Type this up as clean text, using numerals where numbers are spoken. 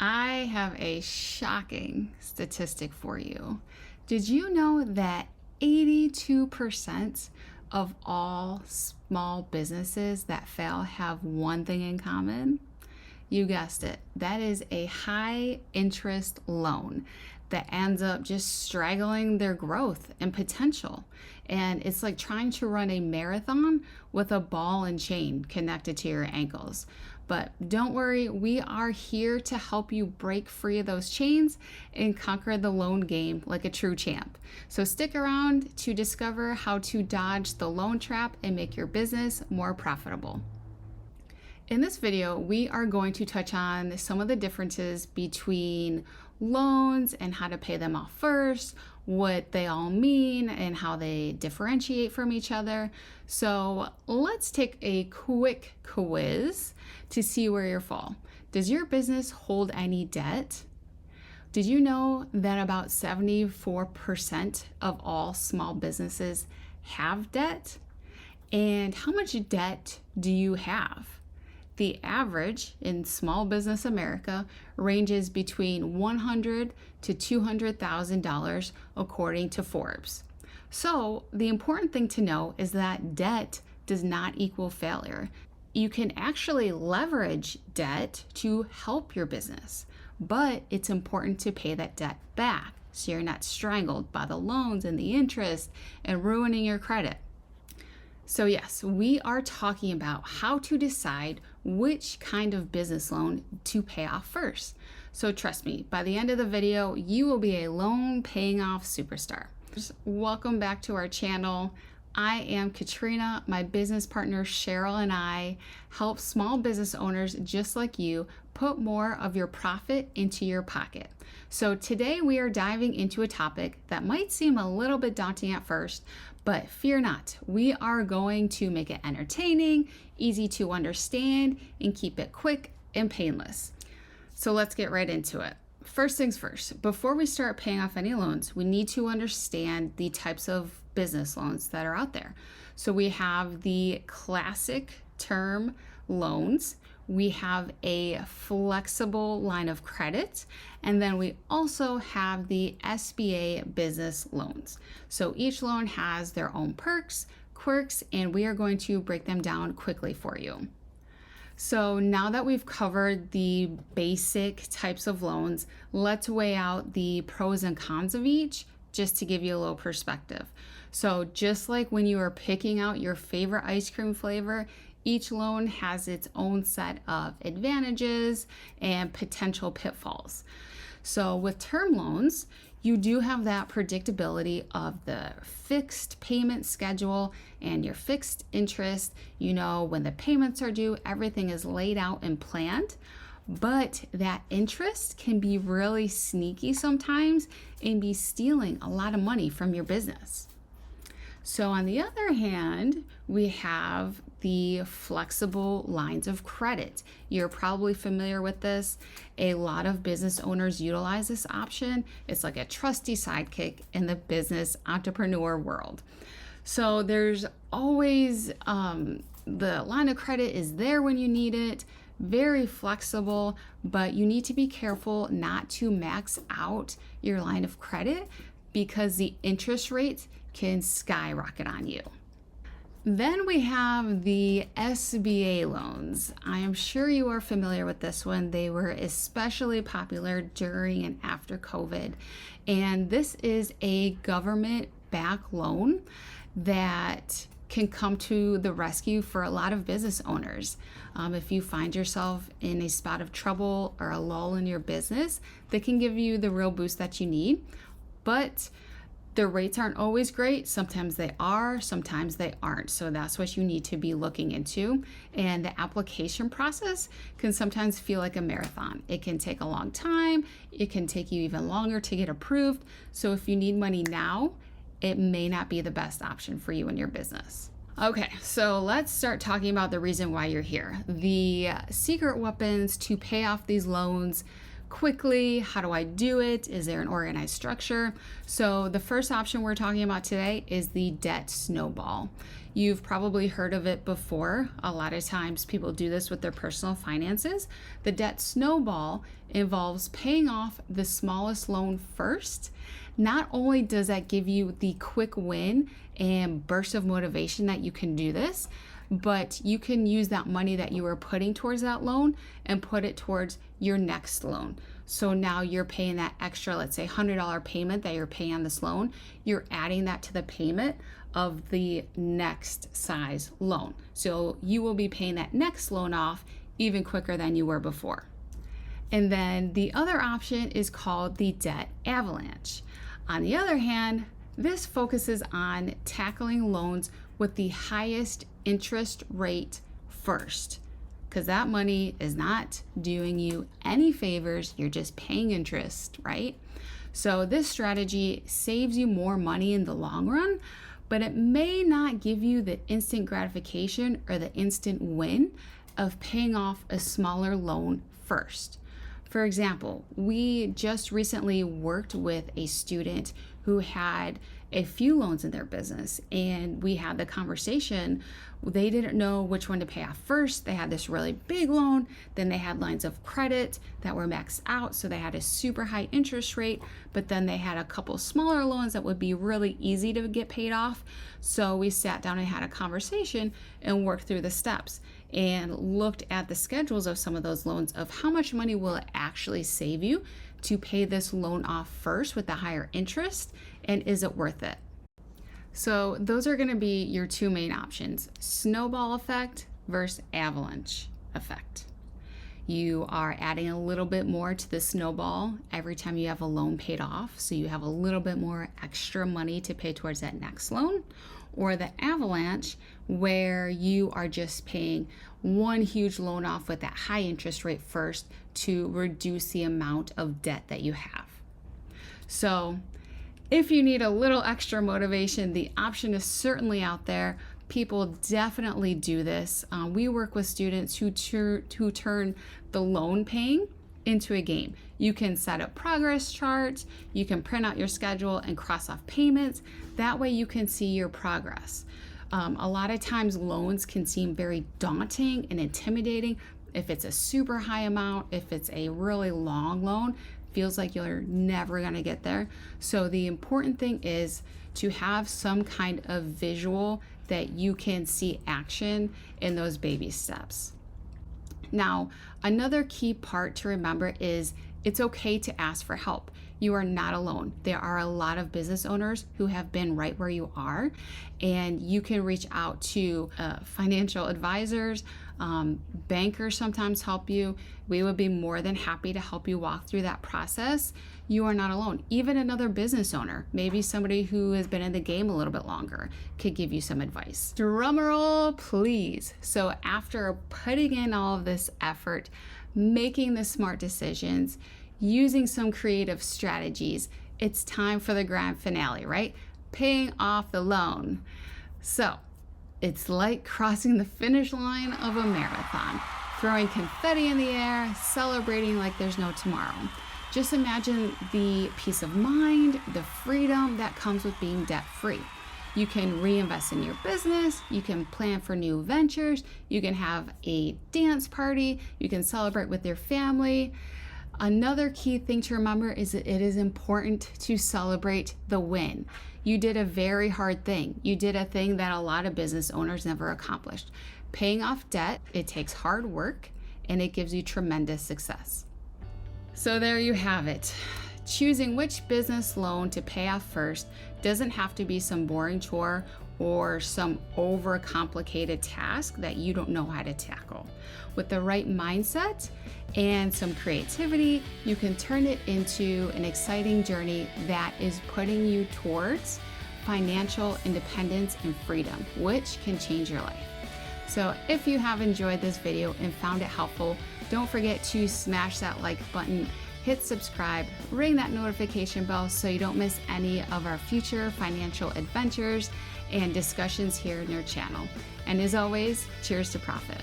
I have a shocking statistic for you. Did you know that 82% of all small businesses that fail have one thing in common? You guessed it. That is a high interest loan that ends up just straggling their growth and potential. And it's like trying to run a marathon with a ball and chain connected to your ankles. But don't worry, we are here to help you break free of those chains and conquer the loan game like a true champ. So stick around to discover how to dodge the loan trap and make your business more profitable. In this video, we are going to touch on some of the differences between loans and how to pay them off first, what they all mean, and how they differentiate from each other. So let's take a quick quiz to see where you fall. Does your business hold any debt? Did you know that about 74% of all small businesses have debt? And how much debt do you have? The average in small business America ranges between $100,000 to $200,000 according to Forbes. So the important thing to know is that debt does not equal failure. You can actually leverage debt to help your business, but it's important to pay that debt back so you're not strangled by the loans and the interest and ruining your credit. So yes, we are talking about how to decide which kind of business loan to pay off first. So trust me, by the end of the video, you will be a loan paying off superstar. Welcome back to our channel. I am Katrina. My business partner Cheryl and I help small business owners just like you put more of your profit into your pocket. So today we are diving into a topic that might seem a little bit daunting at first, but fear not, we are going to make it entertaining, easy to understand, and keep it quick and painless. So let's get right into it. First things first, before we start paying off any loans, we need to understand the types of business loans that are out there. So we have the classic term loans, we have a flexible line of credit, and then we also have the SBA business loans. So each loan has their own perks, quirks, and we are going to break them down quickly for you. So now that we've covered the basic types of loans, let's weigh out the pros and cons of each just to give you a little perspective. So just like when you are picking out your favorite ice cream flavor, each loan has its own set of advantages and potential pitfalls. So with term loans, you do have that predictability of the fixed payment schedule and your fixed interest. You know when the payments are due, everything is laid out and planned. But that interest can be really sneaky sometimes and be stealing a lot of money from your business. So on the other hand, we have the flexible lines of credit. You're probably familiar with this. A lot of business owners utilize this option. It's like a trusty sidekick in the business entrepreneur world. So there's always the line of credit is there when you need it, very flexible, but you need to be careful not to max out your line of credit because the interest rates can skyrocket on you. Then we have the SBA loans. I am sure you are familiar with this one. They were especially popular during and after COVID. And this is a government-backed loan that can come to the rescue for a lot of business owners. If you find yourself in a spot of trouble or a lull in your business, they can give you the real boost that you need. But the rates aren't always great. Sometimes they are, sometimes they aren't. So that's what you need to be looking into. And the application process can sometimes feel like a marathon. It can take a long time. It can take you even longer to get approved. So if you need money now, it may not be the best option for you and your business. Okay, so let's start talking about the reason why you're here. The secret weapons to pay off these loans quickly? How do I do it? Is there an organized structure? So the first option we're talking about today is the debt snowball. You've probably heard of it before. A lot of times people do this with their personal finances. The debt snowball involves paying off the smallest loan first. Not only does that give you the quick win and burst of motivation that you can do this, but you can use that money that you were putting towards that loan and put it towards your next loan. So now you're paying that extra, let's say $100 payment that you're paying on this loan, you're adding that to the payment of the next size loan. So you will be paying that next loan off even quicker than you were before. And then the other option is called the debt avalanche. On the other hand, this focuses on tackling loans with the highest interest rate first, because that money is not doing you any favors. You're just paying interest, right? So this strategy saves you more money in the long run, but it may not give you the instant gratification or the instant win of paying off a smaller loan first. For example, we just recently worked with a student who had a few loans in their business, and we had the conversation. They didn't know which one to pay off first. They had this really big loan, then they had lines of credit that were maxed out, so they had a super high interest rate, but then they had a couple smaller loans that would be really easy to get paid off. So we sat down and had a conversation and worked through the steps and looked at the schedules of some of those loans of how much money will it actually save you to pay this loan off first with the higher interest, and is it worth it? So those are going to be your two main options: snowball effect versus avalanche effect. You are adding a little bit more to the snowball every time you have a loan paid off, so you have a little bit more extra money to pay towards that next loan. Or the avalanche, where you are just paying one huge loan off with that high interest rate first to reduce the amount of debt that you have. So if you need a little extra motivation, the option is certainly out there. People definitely do this. We work with students who turn the loan paying into a game. You can set up progress charts, you can print out your schedule and cross off payments. That way you can see your progress. A lot of times loans can seem very daunting and intimidating. If it's a super high amount, if it's a really long loan, feels like you're never going to get there. So the important thing is to have some kind of visual that you can see action in those baby steps. Now, another key part to remember is it's okay to ask for help. You are not alone. There are a lot of business owners who have been right where you are, and you can reach out to financial advisors. Bankers sometimes help you. We would be more than happy to help you walk through that process. You are not alone. Even another business owner, maybe somebody who has been in the game a little bit longer, could give you some advice. Drumroll, please. So after putting in all of this effort, making the smart decisions, using some creative strategies, it's time for the grand finale, right? Paying off the loan. So it's like crossing the finish line of a marathon, throwing confetti in the air, celebrating like there's no tomorrow. Just imagine the peace of mind, the freedom that comes with being debt-free. You can reinvest in your business, you can plan for new ventures, you can have a dance party, you can celebrate with your family. Another key thing to remember is that it is important to celebrate the win. You did a very hard thing. You did a thing that a lot of business owners never accomplished. Paying off debt, it takes hard work, and it gives you tremendous success. So there you have it. Choosing which business loan to pay off first doesn't have to be some boring chore or some overcomplicated task that you don't know how to tackle. With the right mindset and some creativity, you can turn it into an exciting journey that is putting you towards financial independence and freedom, which can change your life. So if you have enjoyed this video and found it helpful, don't forget to smash that like button, hit subscribe, ring that notification bell so you don't miss any of our future financial adventures and discussions here in your channel. And as always, cheers to profit.